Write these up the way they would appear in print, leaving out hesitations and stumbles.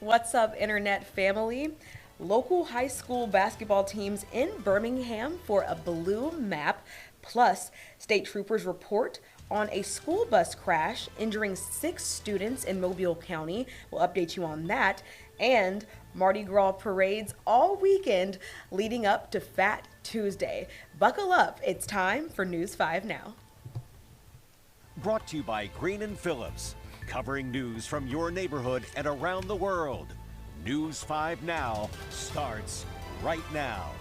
What's up, internet family? Local high school basketball teams in Birmingham for a blue map, plus state troopers report on a school bus crash injuring 6 students in Mobile County. We'll update you on that. And Mardi Gras parades all weekend leading up to Fat Tuesday. Buckle up, it's time for News 5 Now. Brought to you by Green & Phillips, covering news from your neighborhood and around the world. News 5 Now starts right now.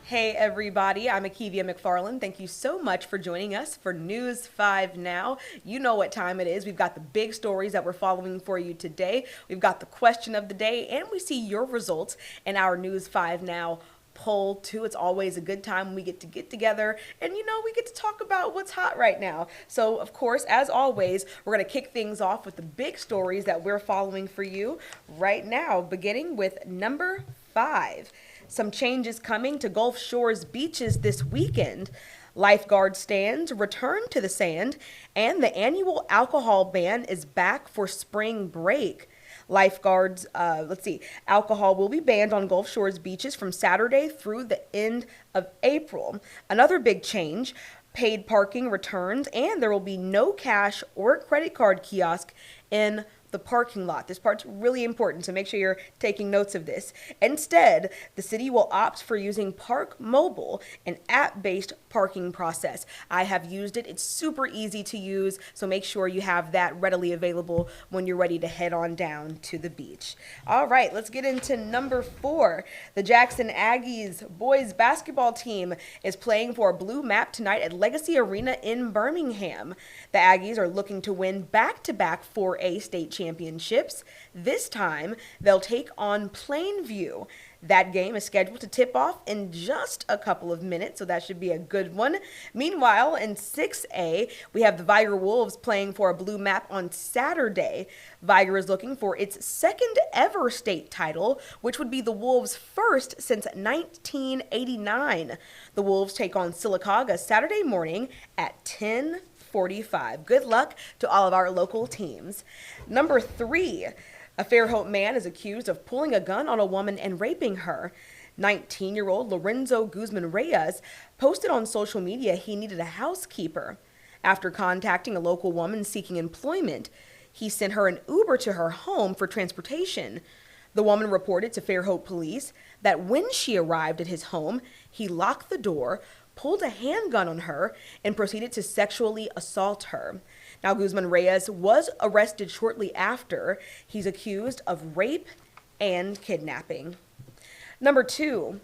Hey everybody, I'm Akivia McFarland. Thank you so much for joining us for News 5 Now. You know what time it is. We've got the big stories that we're following for you today. We've got the question of the day, and we see your results in our News 5 Now poll too. It's always a good time when we get together and we get to talk about what's hot right now. So of course, as always, we're going to kick things off with the big stories that we're following for you right now, beginning with number 5. Some changes coming to Gulf Shores beaches this weekend. Lifeguard stands return to the sand, and the annual alcohol ban is back for spring break. Lifeguards, alcohol will be banned on Gulf Shores beaches from Saturday through the end of April. Another big change, paid parking returns, and there will be no cash or credit card kiosk in the parking lot. This part's really important, so make sure you're taking notes of this. Instead, the city will opt for using Park Mobile, an app-based parking process. I have used it. It's super easy to use, so make sure you have that readily available when you're ready to head on down to the beach. All right, let's get into number 4. The Jackson Aggies boys basketball team is playing for a blue map tonight at Legacy Arena in Birmingham. The Aggies are looking to win back-to-back 4A state championships. This time, they'll take on Plainview. That game is scheduled to tip off in just a couple of minutes, so that should be a good one. Meanwhile, in 6A, we have the Viger Wolves playing for a blue map on Saturday. Viger is looking for its second ever state title, which would be the Wolves' first since 1989. The Wolves take on Sylacauga Saturday morning at 10:45. Good luck to all of our local teams. Number 3, a Fairhope man is accused of pulling a gun on a woman and raping her. 19-year-old Lorenzo Guzman Reyes posted on social media he needed a housekeeper. After contacting a local woman seeking employment, he sent her an Uber to her home for transportation. The woman reported to Fairhope police that when she arrived at his home, he locked the door, pulled a handgun on her, and proceeded to sexually assault her. Now, Guzman Reyes was arrested shortly after. He's accused of rape and kidnapping. Number 2,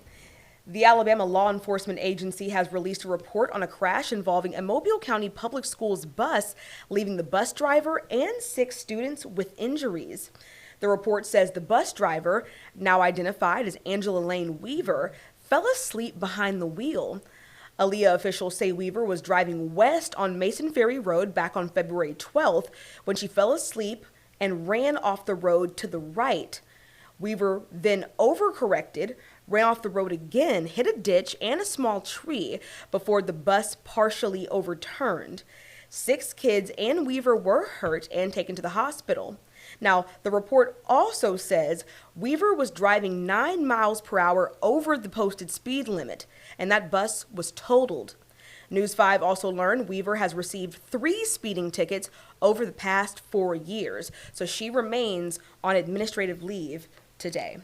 the Alabama Law Enforcement Agency has released a report on a crash involving a Mobile County Public Schools bus, leaving the bus driver and 6 students with injuries. The report says the bus driver, now identified as Angela Lane Weaver, fell asleep behind the wheel. ALEA officials say Weaver was driving west on Mason Ferry Road back on February 12th when she fell asleep and ran off the road to the right. Weaver then overcorrected, ran off the road again, hit a ditch and a small tree before the bus partially overturned. 6 kids and Weaver were hurt and taken to the hospital. Now, the report also says Weaver was driving 9 miles per hour over the posted speed limit, and that bus was totaled. News 5 also learned Weaver has received 3 speeding tickets over the past 4 years, so she remains on administrative leave today.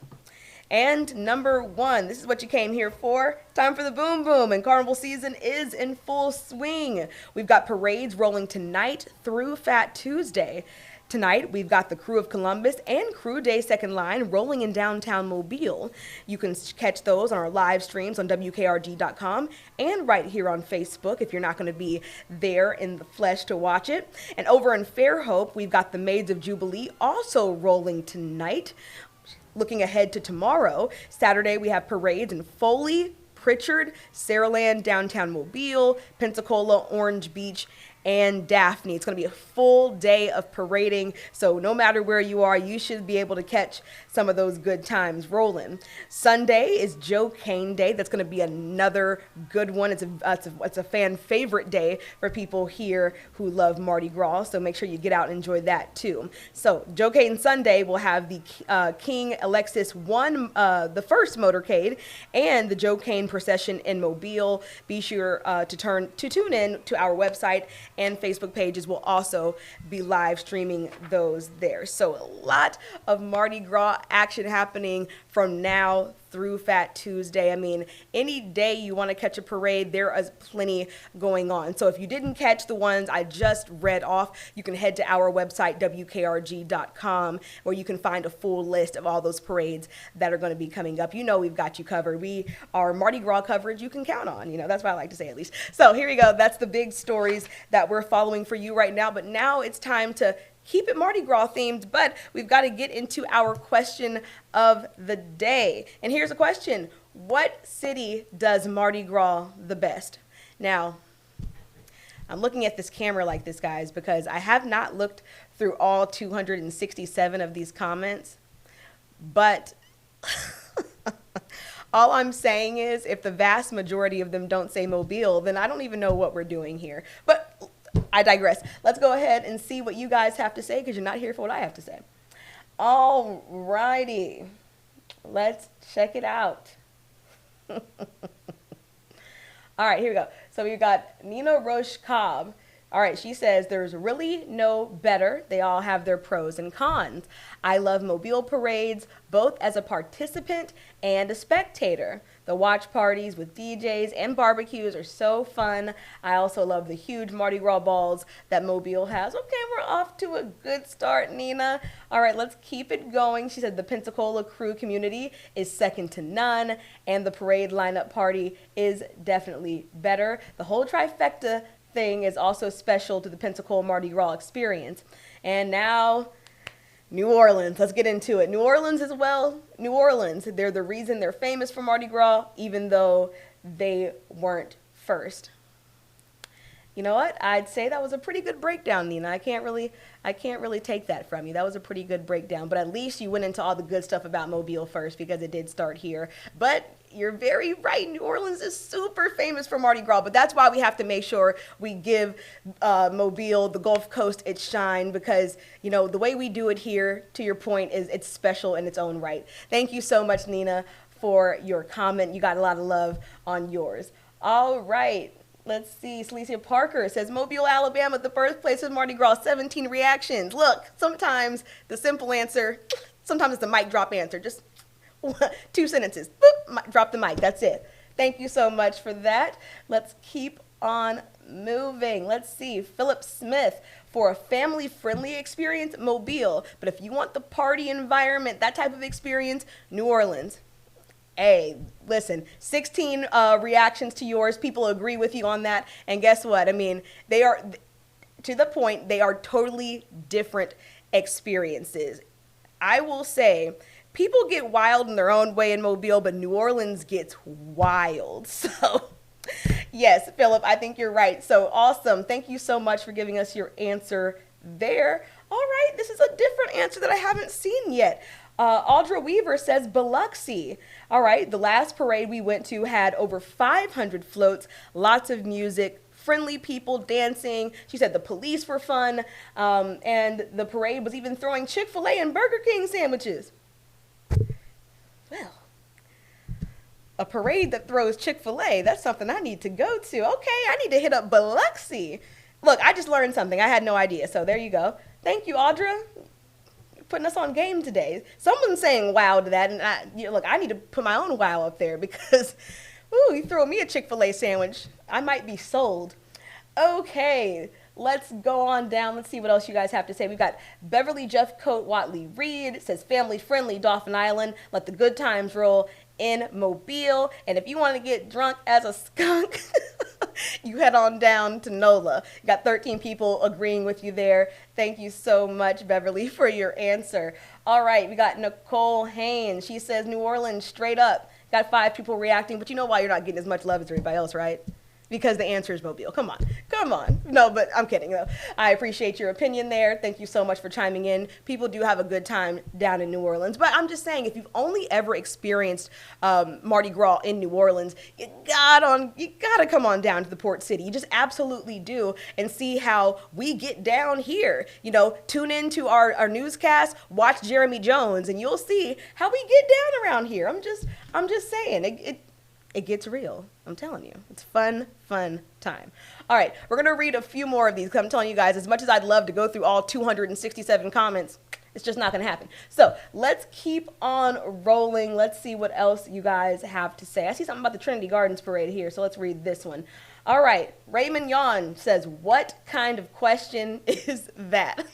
And number 1, this is what you came here for. Time for the boom boom, and carnival season is in full swing. We've got parades rolling tonight through Fat Tuesday. Tonight, we've got the Crew of Columbus and Crew Day Second Line rolling in downtown Mobile. You can catch those on our live streams on WKRG.com and right here on Facebook if you're not going to be there in the flesh to watch it. And over in Fairhope, we've got the Maids of Jubilee also rolling tonight. Looking ahead to tomorrow, Saturday, we have parades in Foley, Pritchard, Saraland, downtown Mobile, Pensacola, Orange Beach, and Daphne. It's going to be a full day of parading, so no matter where you are, you should be able to catch some of those good times rolling. Sunday is Joe Kane Day. That's going to be another good one. It's a fan favorite day for people here who love Mardi Gras, so make sure you get out and enjoy that too. So Joe Kane Sunday will have the King Alexis 1, the first motorcade, and the Joe Kane procession in Mobile. Be sure to tune in to our website and Facebook pages. Will also be live streaming those there. So a lot of Mardi Gras action happening from now through Fat Tuesday. I mean, any day you want to catch a parade, there is plenty going on. So if you didn't catch the ones I just read off, you can head to our website, WKRG.com, where you can find a full list of all those parades that are going to be coming up. You know we've got you covered. We are Mardi Gras coverage you can count on. You know, that's what I like to say at least. So here we go. That's the big stories that we're following for you right now. But now it's time to keep it Mardi Gras themed, but we've got to get into our question of the day. And here's a question. What city does Mardi Gras the best? Now, I'm looking at this camera like this, guys, because I have not looked through all 267 of these comments, but all I'm saying is if the vast majority of them don't say Mobile, then I don't even know what we're doing here. But I digress. Let's go ahead and see what you guys have to say, because you're not here for what I have to say. All righty. Let's check it out. All right, here we go. So we've got Nina Roche Cobb. All right, she says, there's really no better. They all have their pros and cons. I love Mobile parades, both as a participant and a spectator. The watch parties with DJs and barbecues are so fun. I also love the huge Mardi Gras balls that Mobile has. Okay, we're off to a good start, Nina. All right, let's keep it going. She said the Pensacola crew community is second to none, and the parade lineup party is definitely better. The whole trifecta thing is also special to the Pensacola Mardi Gras experience. And now, New Orleans. Let's get into it. New Orleans as well. New Orleans, they're the reason they're famous for Mardi Gras, even though they weren't first. You know what? I'd say that was a pretty good breakdown, Nina. I can't really take that from you. That was a pretty good breakdown. But at least you went into all the good stuff about Mobile first, because it did start here. But you're very right. New Orleans is super famous for Mardi Gras, but that's why we have to make sure we give Mobile, the Gulf Coast, its shine, because, you know, the way we do it here, to your point, is it's special in its own right. Thank you so much, Nina, for your comment. You got a lot of love on yours. All right. Let's see. Celicia Parker says, Mobile, Alabama, the birthplace of Mardi Gras, 17 reactions. Look, sometimes the simple answer, sometimes it's a mic drop answer. Just 2 sentences. Boop, drop the mic. That's it. Thank you so much for that. Let's keep on moving. Let's see. Philip Smith, for a family-friendly experience, Mobile. But if you want the party environment, that type of experience, New Orleans. Hey, listen, 16 reactions to yours. People agree with you on that. And guess what? I mean, they are, to the point, they are totally different experiences. I will say, people get wild in their own way in Mobile, but New Orleans gets wild. So, yes, Philip, I think you're right. So, awesome. Thank you so much for giving us your answer there. All right, this is a different answer that I haven't seen yet. Audra Weaver says Biloxi. All right, the last parade we went to had over 500 floats, lots of music, friendly people dancing. She said the police were fun, and the parade was even throwing Chick-fil-A and Burger King sandwiches. Well, a parade that throws Chick-fil-A, that's something I need to go to. Okay, I need to hit up Biloxi. Look, I just learned something. I had no idea, so there you go. Thank you, Audra. Putting us on game today. Someone's saying wow to that, and look, I need to put my own wow up there, because, ooh, you throw me a Chick-fil-A sandwich, I might be sold. Okay, let's go on down. Let's see what else you guys have to say. We've got Beverly Jeffcoat Watley Reed. It says family-friendly Dauphin Island. Let the good times roll in Mobile. And if you want to get drunk as a skunk, you head on down to NOLA. You got 13 people agreeing with you there. Thank you so much, Beverly, for your answer. All right, we got Nicole Haynes. She says New Orleans straight up. Got 5 people reacting, but you know why you're not getting as much love as everybody else, right? because the answer is Mobile. Come on. Come on. No, but I'm kidding, though. I appreciate your opinion there. Thank you so much for chiming in. People do have a good time down in New Orleans. But I'm just saying, if you've only ever experienced Mardi Gras in New Orleans, you gotta come on down to the port city. You just absolutely do, and see how we get down here. You know, tune into our newscast, watch Jeremy Jones, and you'll see how we get down around here. I'm just saying, it gets real. I'm telling you. It's fun time. All right, we're going to read a few more of these because I'm telling you guys, as much as I'd love to go through all 267 comments, it's just not going to happen. So let's keep on rolling. Let's see what else you guys have to say. I see something about the Trinity Gardens Parade here, so let's read this one. All right, Raymond Yon says, what kind of question is that?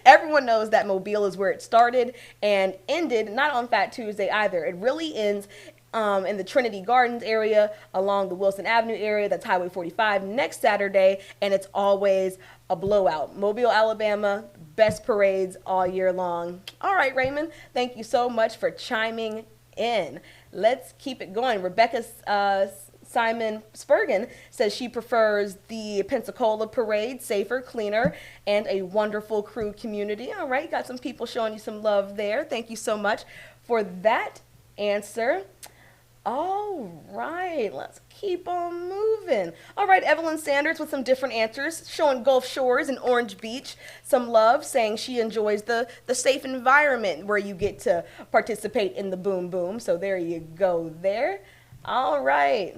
Everyone knows that Mobile is where it started and ended, not on Fat Tuesday either. It really ends in the Trinity Gardens area along the Wilson Avenue area. That's Highway 45 next Saturday, and it's always a blowout. Mobile, Alabama, best parades all year long. All right, Raymond, thank you so much for chiming in. Let's keep it going. Rebecca Simon Spurgeon says she prefers the Pensacola parade, safer, cleaner, and a wonderful crew community. All right, got some people showing you some love there. Thank you so much for that answer. All right, let's keep on moving. All right, Evelyn Sanders with some different answers, showing Gulf Shores and Orange Beach some love, saying she enjoys the safe environment where you get to participate in the boom boom. So there you go there. All right.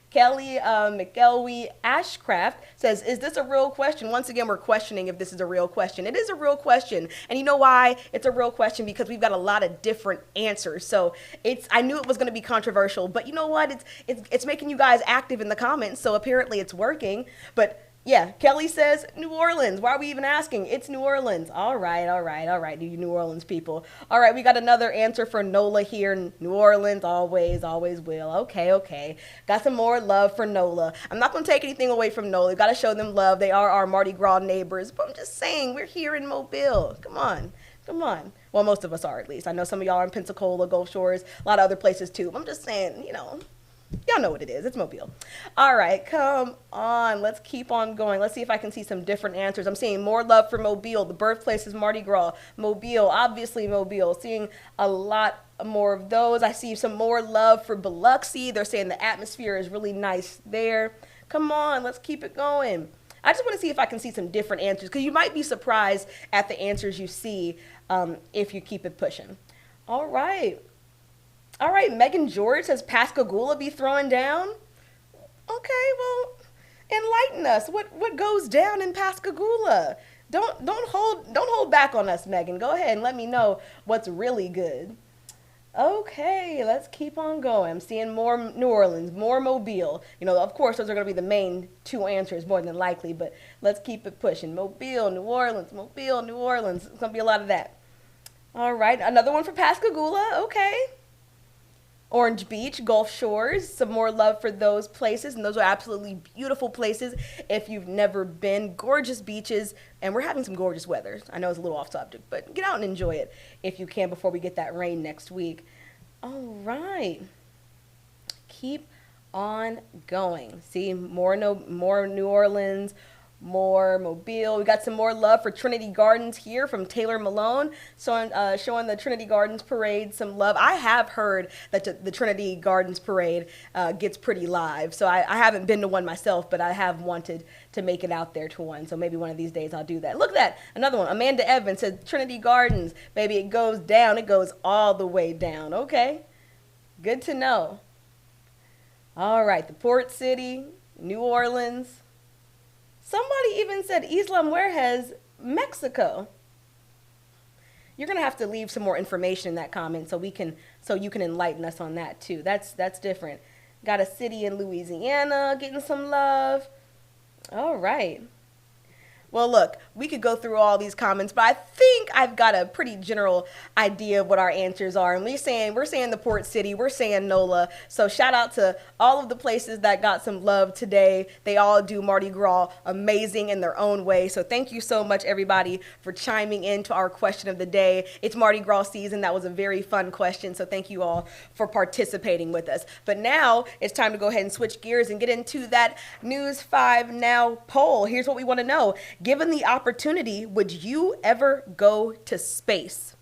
Kelly McElwee Ashcraft says, is this a real question? Once again, we're questioning if this is a real question. It is a real question. And you know why it's a real question? Because we've got a lot of different answers. So I knew it was going to be controversial, but you know what? It's making you guys active in the comments. So apparently it's working. But yeah, Kelly says New Orleans. Why are we even asking? It's New Orleans. All right, you New Orleans people. All right, we got another answer for NOLA here. New Orleans, always will. Okay. Got some more love for NOLA. I'm not going to take anything away from NOLA. Got to show them love. They are our Mardi Gras neighbors. But I'm just saying, we're here in Mobile. Come on. Well, most of us are, at least. I know some of y'all are in Pensacola, Gulf Shores, a lot of other places too. But I'm just saying, y'all know what it is. It's Mobile. All right, come on. Let's keep on going. Let's see if I can see some different answers. I'm seeing more love for Mobile. The birthplace is Mardi Gras. Mobile, obviously Mobile. Seeing a lot more of those. I see some more love for Biloxi. They're saying the atmosphere is really nice there. Come on, let's keep it going. I just want to see if I can see some different answers, because you might be surprised at the answers you see if you keep it pushing. All right, Megan George says Pascagoula be throwing down. Okay, well, enlighten us. What goes down in Pascagoula? Don't hold back on us, Megan. Go ahead and let me know what's really good. Okay, let's keep on going. I'm seeing more New Orleans, more Mobile. Of course, those are going to be the main two answers more than likely, but let's keep it pushing. Mobile, New Orleans, Mobile, New Orleans. It's going to be a lot of that. All right, another one for Pascagoula. Okay. Orange Beach, Gulf Shores, some more love for those places, and those are absolutely beautiful places if you've never been. Gorgeous beaches, and we're having some gorgeous weather. I know it's a little off subject, but get out and enjoy it if you can before we get that rain next week. All right. Keep on going. See, more New Orleans, more Mobile. We got some more love for Trinity Gardens here from Taylor Malone, showing the Trinity Gardens Parade some love. I have heard that the Trinity Gardens Parade gets pretty live, so I haven't been to one myself, but I have wanted to make it out there to one, so maybe one of these days I'll do that. Look at that, another one. Amanda Evans said Trinity Gardens, baby, it goes down, it goes all the way down. Okay, good to know. All right, the Port City, New Orleans. Somebody even said Isla Mujeres, Mexico. You're gonna have to leave some more information in that comment so you can enlighten us on that too. That's different. Got a city in Louisiana getting some love. All right. Well, look, we could go through all these comments, but I think I've got a pretty general idea of what our answers are. And we're saying the Port City, we're saying NOLA. So shout out to all of the places that got some love today. They all do Mardi Gras amazing in their own way. So thank you so much, everybody, for chiming into our question of the day. It's Mardi Gras season. That was a very fun question. So thank you all for participating with us. But now it's time to go ahead and switch gears and get into that News 5 Now poll. Here's what we want to know. Given the opportunity, would you ever go to space?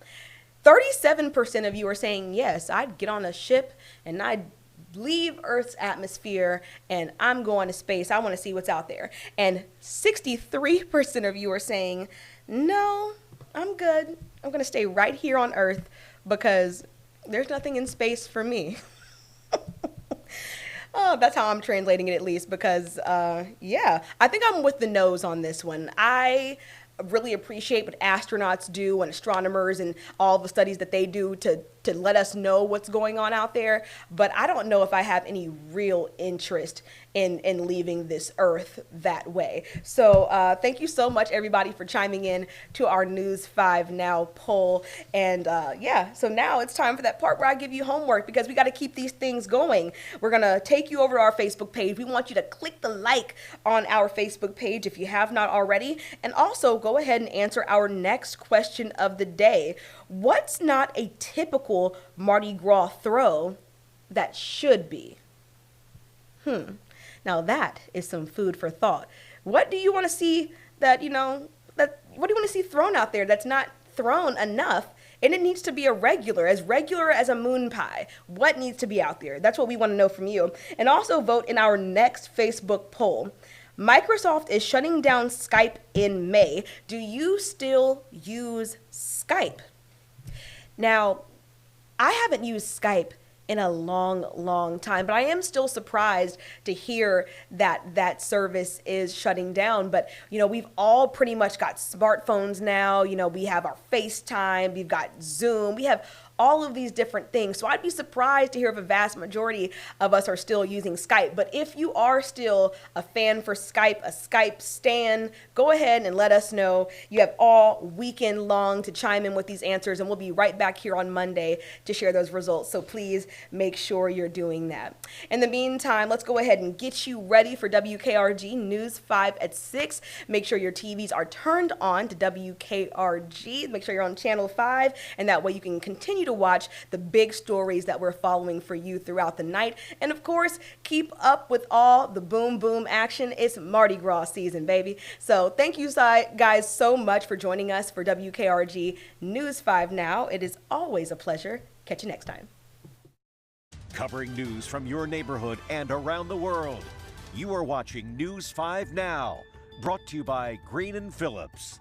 37% of you are saying yes, I'd get on a ship and I'd leave Earth's atmosphere and I'm going to space. I want to see what's out there. And 63% of you are saying, no, I'm good. I'm going to stay right here on Earth because there's nothing in space for me. Oh, that's how I'm translating it, at least, because, yeah, I think I'm with the nose on this one. I really appreciate what astronauts do and astronomers and all the studies that they do to let us know what's going on out there. But I don't know if I have any real interest in leaving this Earth that way. So thank you so much, everybody, for chiming in to our News 5 Now poll. And yeah, so now it's time for that part where I give you homework because we got to keep these things going. We're going to take you over to our Facebook page. We want you to click the like on our Facebook page if you have not already. And also go ahead and answer our next question of the day. What's not a typical Mardi Gras throw that should be? Now that is some food for thought. What do you want to see what do you want to see thrown out there that's not thrown enough? And it needs to be as regular as a moon pie. What needs to be out there? That's what we want to know from you. And also vote in our next Facebook poll. Microsoft is shutting down Skype in May. Do you still use Skype? Now, I haven't used Skype in a long time, but I am still surprised to hear that that service is shutting down. But, we've all pretty much got smartphones now. We have our FaceTime, we've got Zoom, we have all of these different things. So I'd be surprised to hear if a vast majority of us are still using Skype. But if you are still a fan for Skype, a Skype stan, go ahead and let us know. You have all weekend long to chime in with these answers, and we'll be right back here on Monday to share those results. So please make sure you're doing that. In the meantime, let's go ahead and get you ready for WKRG News 5 at 6. Make sure your TVs are turned on to WKRG. Make sure you're on Channel 5, and that way you can continue to watch the big stories that we're following for you throughout the night. And of course, keep up with all the boom boom action. It's Mardi Gras season, baby. So thank you guys so much for joining us for WKRG News 5 Now. It is always a pleasure. Catch you next time. Covering news from your neighborhood and around the world. You are watching News 5 Now, brought to you by Green & Phillips.